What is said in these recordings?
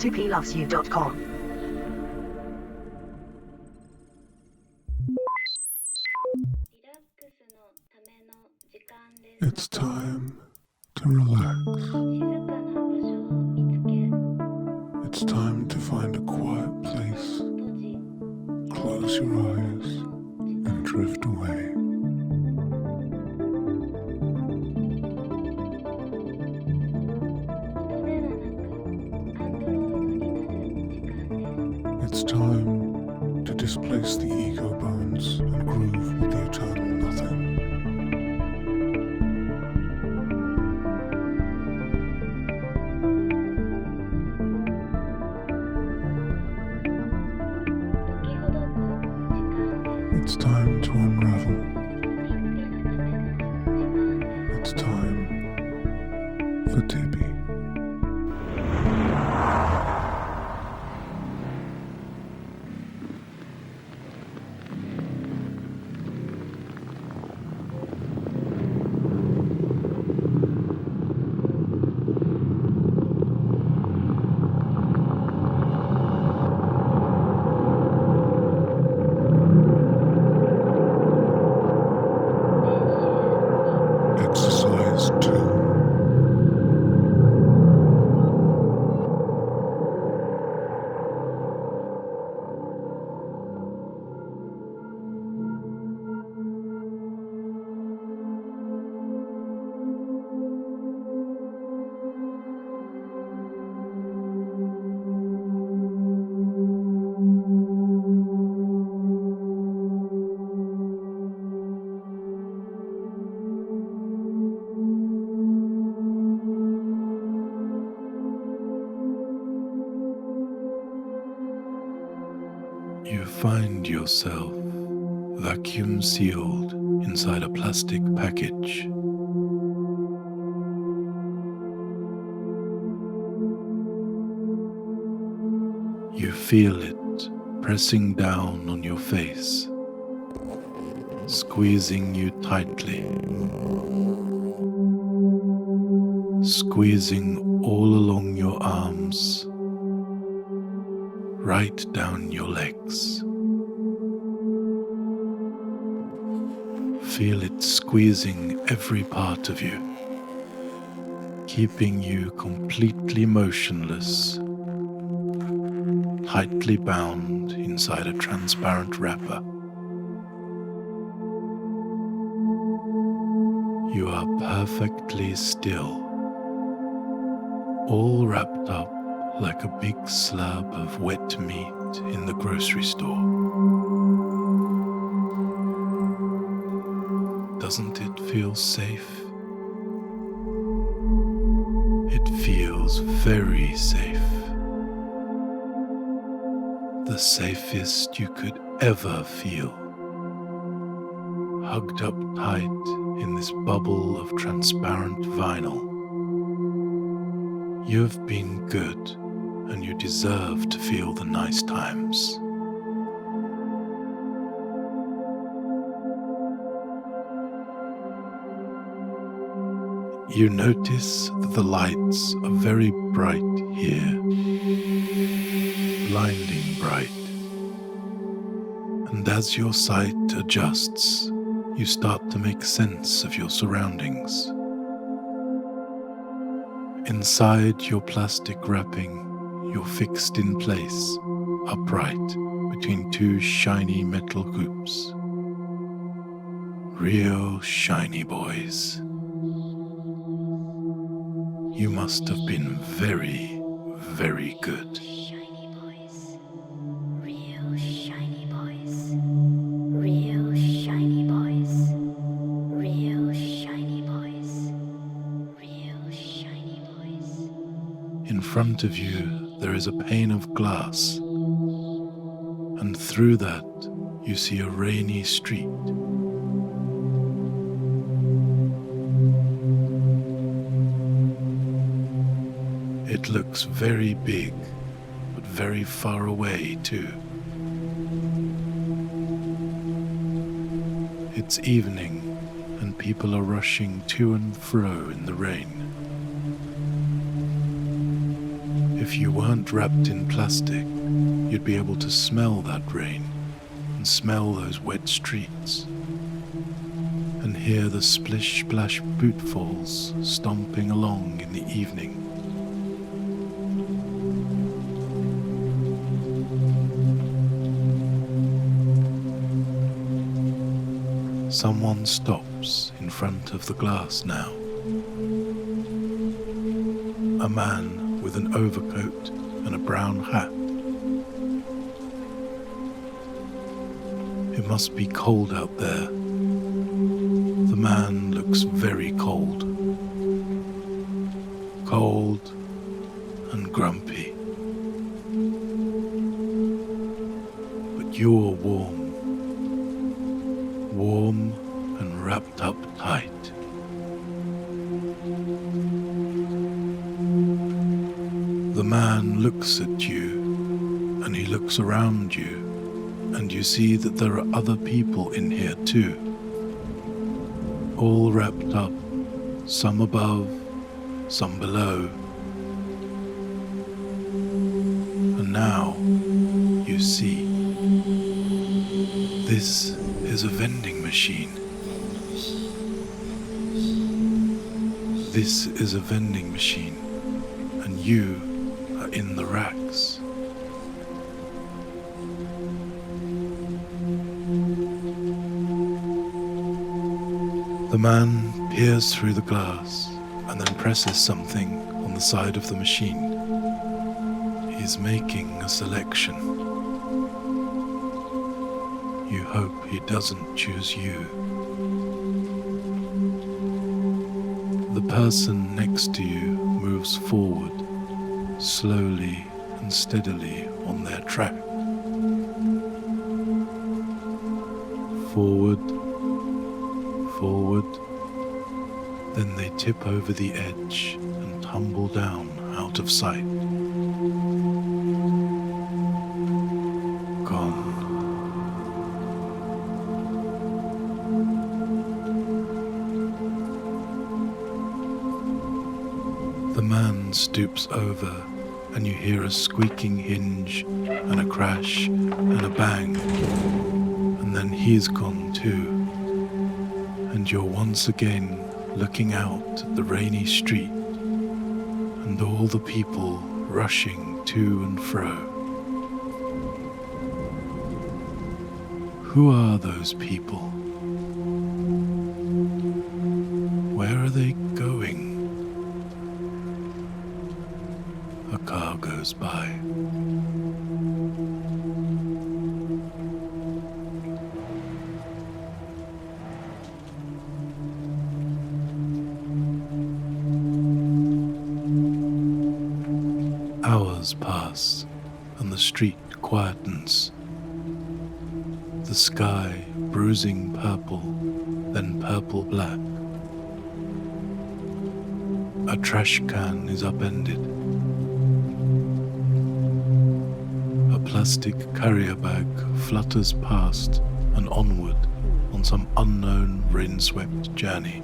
tippylovesyou.com. It's time to relax. It's time to find a quiet place. Close your eyes and drift away. It's time to displace the ego bones and groove with the eternal nothing. It's time to unravel. It's time for Tippy. Exercise 2. You find yourself vacuum sealed inside a plastic package. You feel it pressing down on your face, squeezing you tightly, squeezing all along your arms, right down your legs. Feel it squeezing every part of you, keeping you completely motionless, tightly bound inside a transparent wrapper. You are perfectly still, all wrapped up like a big slab of wet meat in the grocery store. Doesn't it feel safe? It feels very safe. The safest you could ever feel. Hugged up tight in this bubble of transparent vinyl. You've been good, and you deserve to feel the nice times. You notice that the lights are very bright here, blinding bright. And as your sight adjusts, you start to make sense of your surroundings. Inside your plastic wrapping, you're fixed in place, upright, between two shiny metal hoops. Real shiny boys. You must have been very, very good. Shiny boys. Real shiny boys. Real shiny boys. Real shiny boys. Real shiny boys. In front of you, there is a pane of glass, and through that you see a rainy street. It looks very big, but very far away too. It's evening, and people are rushing to and fro in the rain. If you weren't wrapped in plastic, you'd be able to smell that rain and smell those wet streets and hear the splish-splash bootfalls stomping along in the evening. Someone stops in front of the glass now. A man with an overcoat and a brown hat. It must be cold out there. The man looks very cold. Cold and grumpy. But you're warm. Warm and wrapped up tight. The man looks at you, and he looks around you, and you see that there are other people in here too, all wrapped up, some above, some below. And now you see, this is a vending machine. This is a vending machine, and you are in the racks. The man peers through the glass and then presses something on the side of the machine. He is making a selection. You hope he doesn't choose you. The person next to you moves forward, slowly and steadily on their track. Forward, forward, then they tip over the edge and tumble down out of sight. Gone. The man stoops over, and you hear a squeaking hinge and a crash and a bang, and then he's gone too, and you're once again looking out at the rainy street and all the people rushing to and fro. Who are those people? Where are they going? A car goes by. Hours pass, and the street quietens. The sky bruising purple, then purple black. A trash can is upended. A plastic carrier bag flutters past and onward on some unknown rain-swept journey.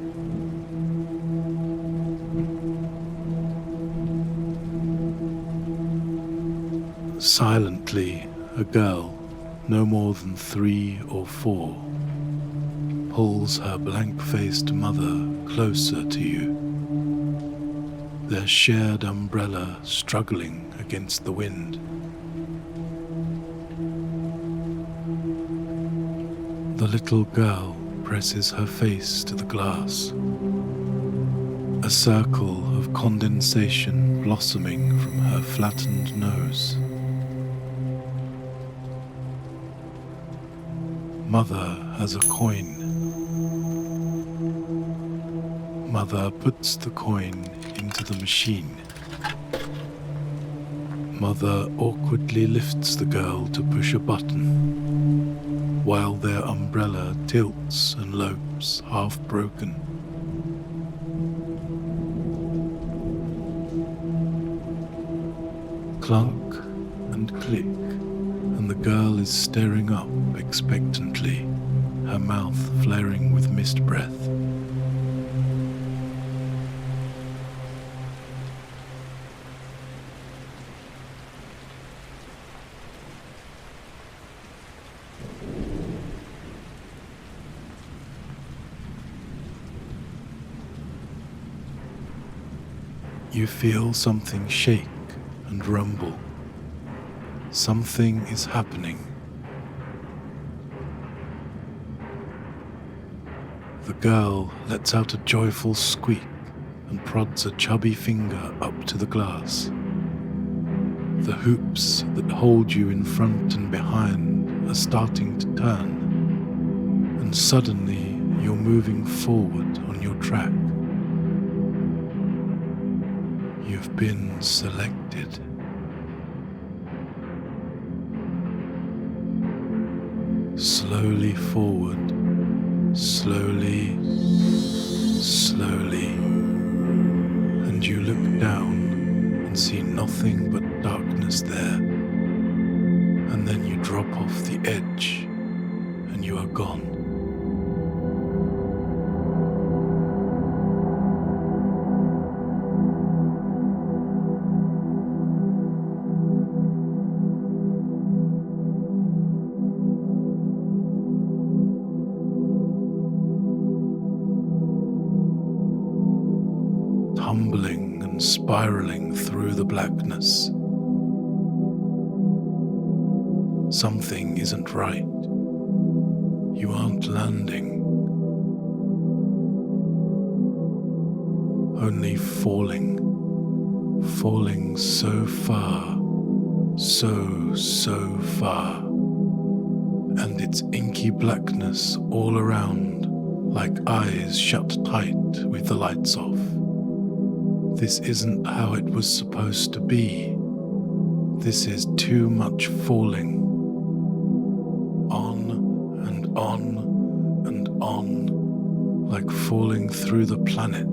Silently, a girl, no more than 3 or 4, pulls her blank-faced mother closer to you, their shared umbrella struggling against the wind. The little girl presses her face to the glass, a circle of condensation blossoming from her flattened nose. Mother has a coin. Mother puts the coin into the machine. Mother awkwardly lifts the girl to push a button, while their umbrella tilts and lopes half broken. Clunk and click, and the girl is staring up expectantly, her mouth flaring with mist breath. You feel something shake and rumble. Something is happening. The girl lets out a joyful squeak and prods a chubby finger up to the glass. The hoops that hold you in front and behind are starting to turn, and suddenly you're moving forward on your track. You've been selected. Slowly forward, slowly, slowly, and you look down and see nothing but darkness there, and then you drop off the edge and you are gone. Tumbling and spiraling through the blackness. Something isn't right. You aren't landing, only falling so far, so far, and it's inky blackness all around, like eyes shut tight with the lights off. This isn't how it was supposed to be. This is too much falling. On and on and on, like falling through the planet.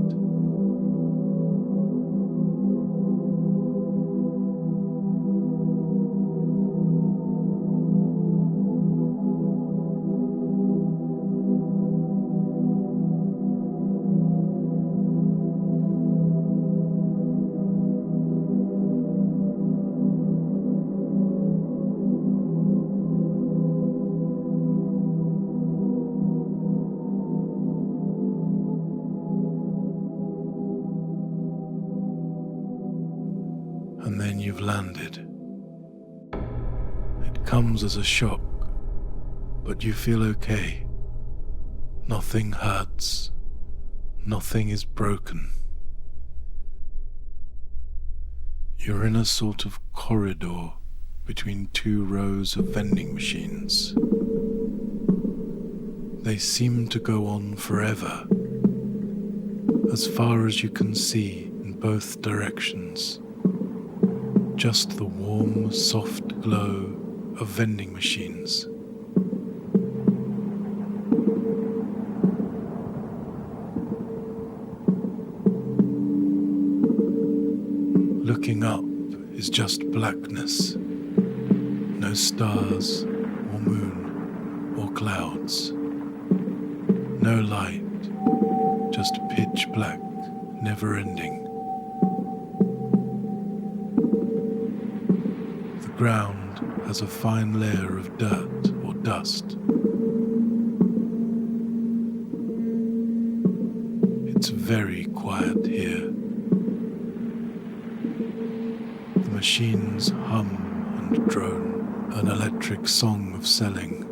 And then you've landed. It comes as a shock, but you feel okay. Nothing hurts. Nothing is broken. You're in a sort of corridor between two rows of vending machines. They seem to go on forever, as far as you can see in both directions. Just the warm, soft glow of vending machines. Looking up is just blackness. No stars or moon or clouds. No light, just pitch black, never ending. The ground has a fine layer of dirt or dust. It's very quiet here. The machines hum and drone, an electric song of selling.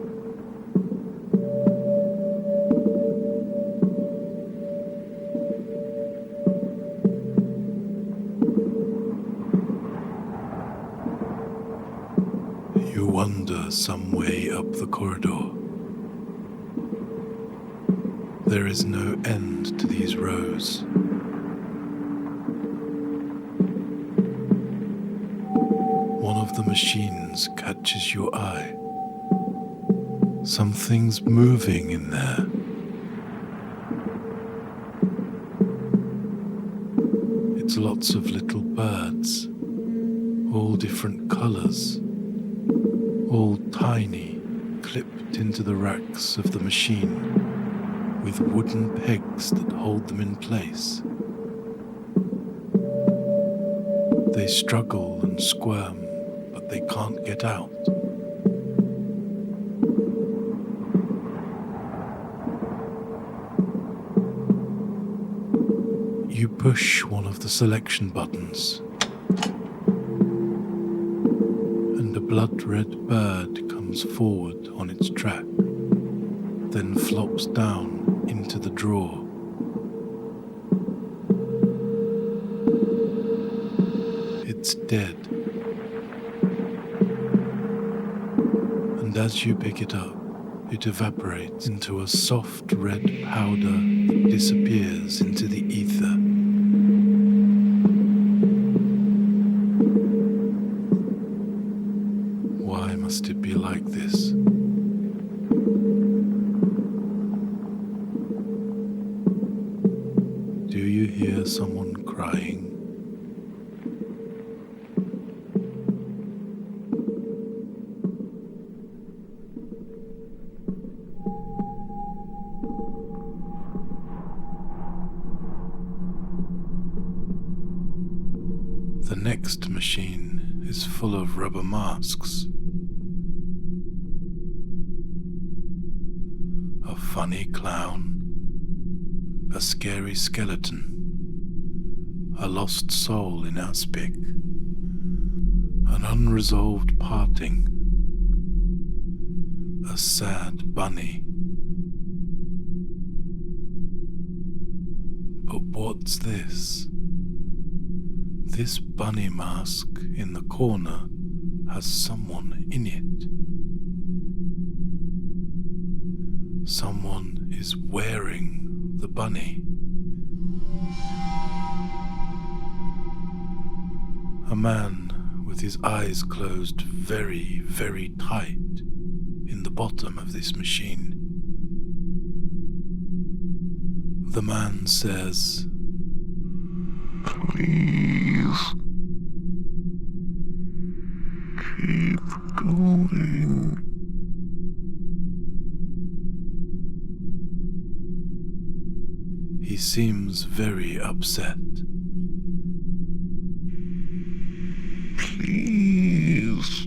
You wander some way up the corridor. There is no end to these rows. One of the machines catches your eye. Something's moving in there. It's lots of little birds, all different colors. All tiny, clipped into the racks of the machine, with wooden pegs that hold them in place. They struggle and squirm, but they can't get out. You push one of the selection buttons, and a blood-red bird comes forward on its track, then flops down into the drawer. It's dead. And as you pick it up, it evaporates into a soft red powder that disappears into the ether. Why must it be like this? Do you hear someone crying? The next machine is full of rubber masks. A funny clown, a scary skeleton, a lost soul in aspic, an unresolved parting, a sad bunny. But what's this? This bunny mask in the corner has someone in it. Someone is wearing the bunny. A man with his eyes closed very, very tight in the bottom of this machine. The man says, "Please, keep going." He seems very upset. "Please."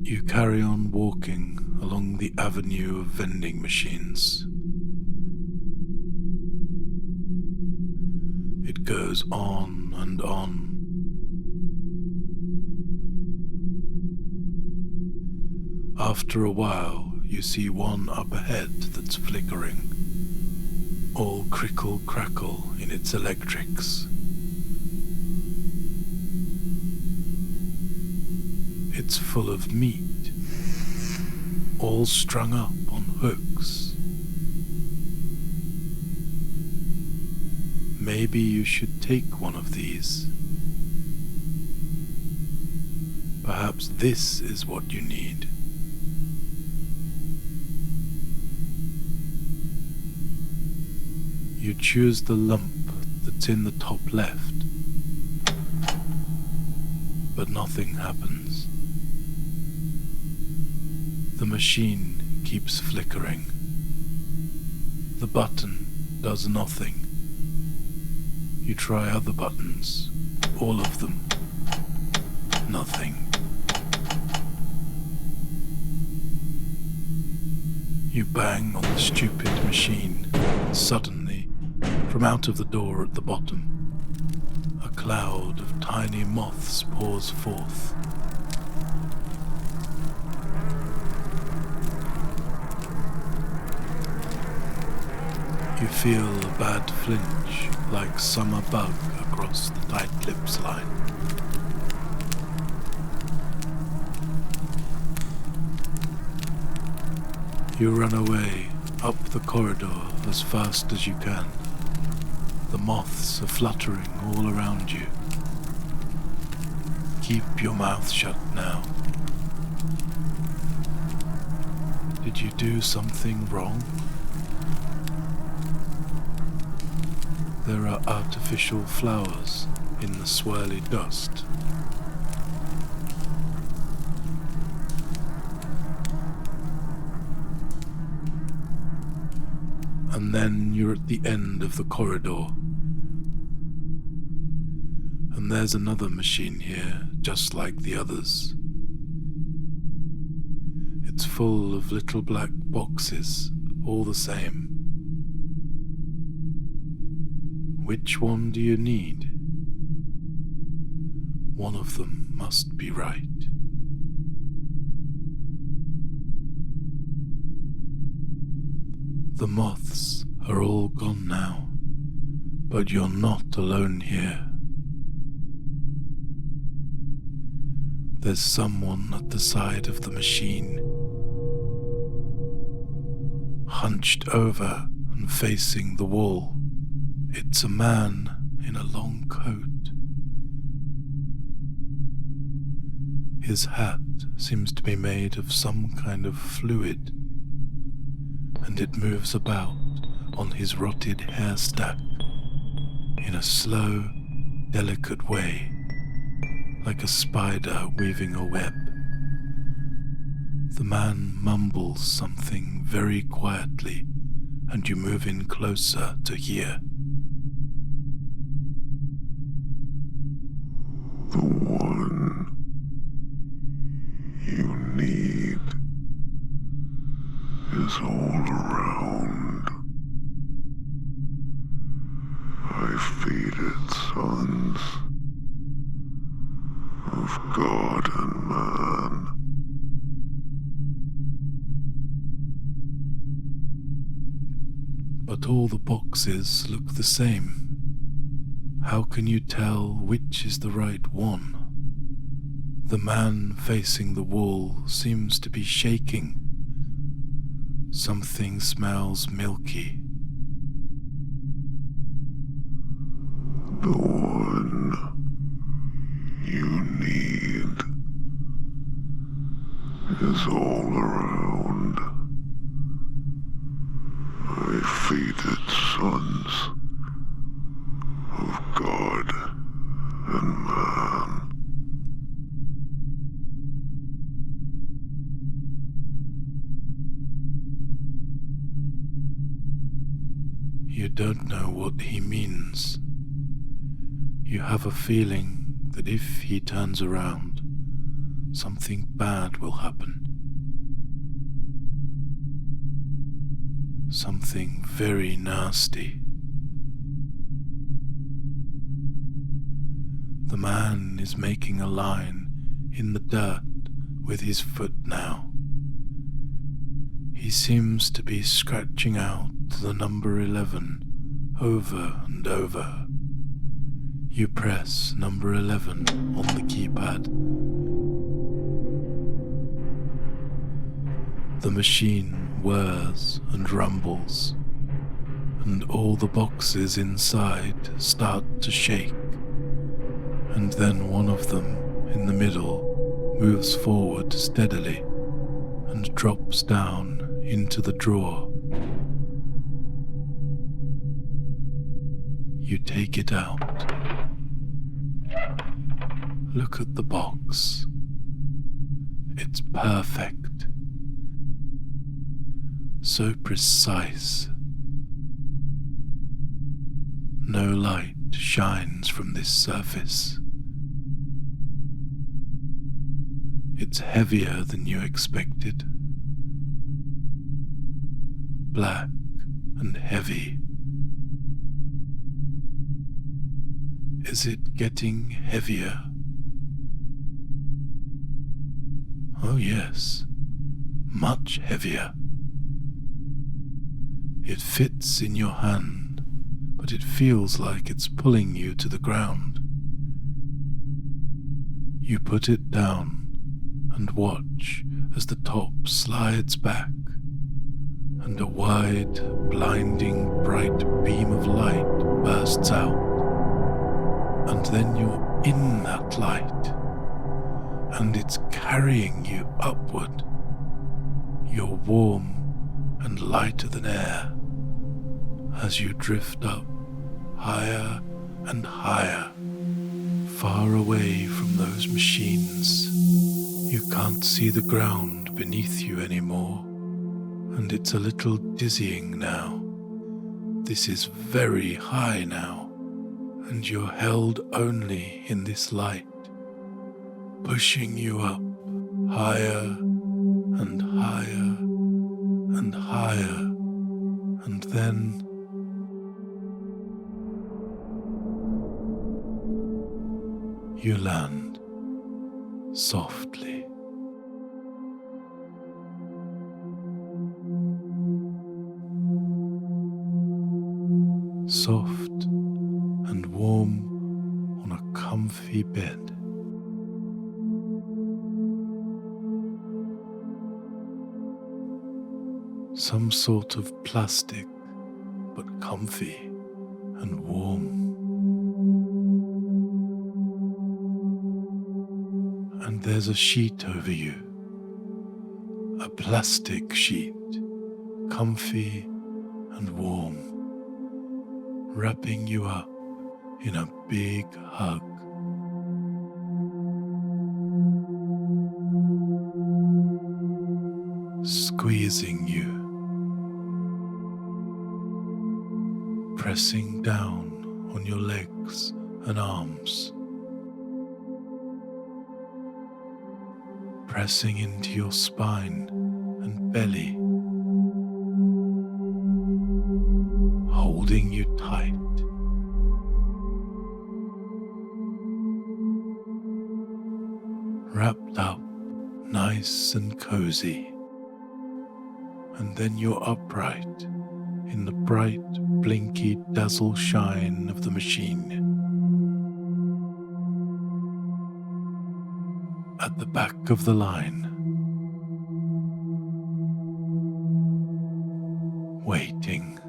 You carry on walking along the avenue of vending machines. It goes on and on. After a while, you see one up ahead that's flickering, all crickle-crackle in its electrics. It's full of meat, all strung up on hooks. Maybe you should take one of these. Perhaps this is what you need. You choose the lump that's in the top left, but nothing happens. The machine keeps flickering. The button does nothing. You try other buttons, all of them. Nothing. You bang on the stupid machine, and suddenly, from out of the door at the bottom, a cloud of tiny moths pours forth. You feel a bad flinch, like summer bug across the tight lips line. You run away, up the corridor as fast as you can. The moths are fluttering all around you. Keep your mouth shut now. Did you do something wrong? There are artificial flowers in the swirly dust. And then you're at the end of the corridor. And there's another machine here, just like the others. It's It's full of little black boxes, all the same. Which one do you need? One of them must be right. The moths are all gone now, but you're not alone here. There's someone at the side of the machine, hunched over and facing the wall. It's a man in a long coat. His hat seems to be made of some kind of fluid, and it moves about on his rotted hair stack in a slow, delicate way, like a spider weaving a web. The man mumbles something very quietly, and you move in closer to hear. The one you need is all around. I feed it sons of God and man. But all the boxes look the same. How can you tell which is the right one? The man facing the wall seems to be shaking. Something smells milky. The one you need is all around. I feed it sons of God and man. You don't know what he means. You have a feeling that if he turns around, something bad will happen. Something very nasty. The man is making a line in the dirt with his foot now. He seems to be scratching out the number 11 over and over. You press number 11 on the keypad. The machine whirs and rumbles, and all the boxes inside start to shake, and then one of them in the middle moves forward steadily and drops down into the drawer. You take it out. Look at the box. It's perfect. So precise. No light shines from this surface. It's heavier than you expected. Black and heavy. Is it getting heavier? Oh yes, much heavier. It fits in your hand, but it feels like it's pulling you to the ground. You put it down and watch as the top slides back, and a wide, blinding, bright beam of light bursts out. And then you're in that light, and it's carrying you upward. You're warm and lighter than air as you drift up higher and higher, far away from those machines. You can't see the ground beneath you anymore, and it's a little dizzying now. This is very high now, and you're held only in this light, pushing you up higher and higher and higher, and then you land softly. Soft and warm on a comfy bed. Some sort of plastic, but comfy and warm. And there's a sheet over you, a plastic sheet, comfy and warm, wrapping you up in a big hug. Squeezing you, pressing down on your legs and arms, pressing into your spine and belly, holding you tight. Wrapped up nice and cozy. And then you're upright in the bright, blinky dazzle shine of the machine. At the back of the line, waiting,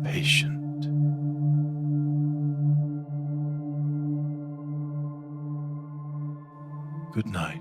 patient. Good night.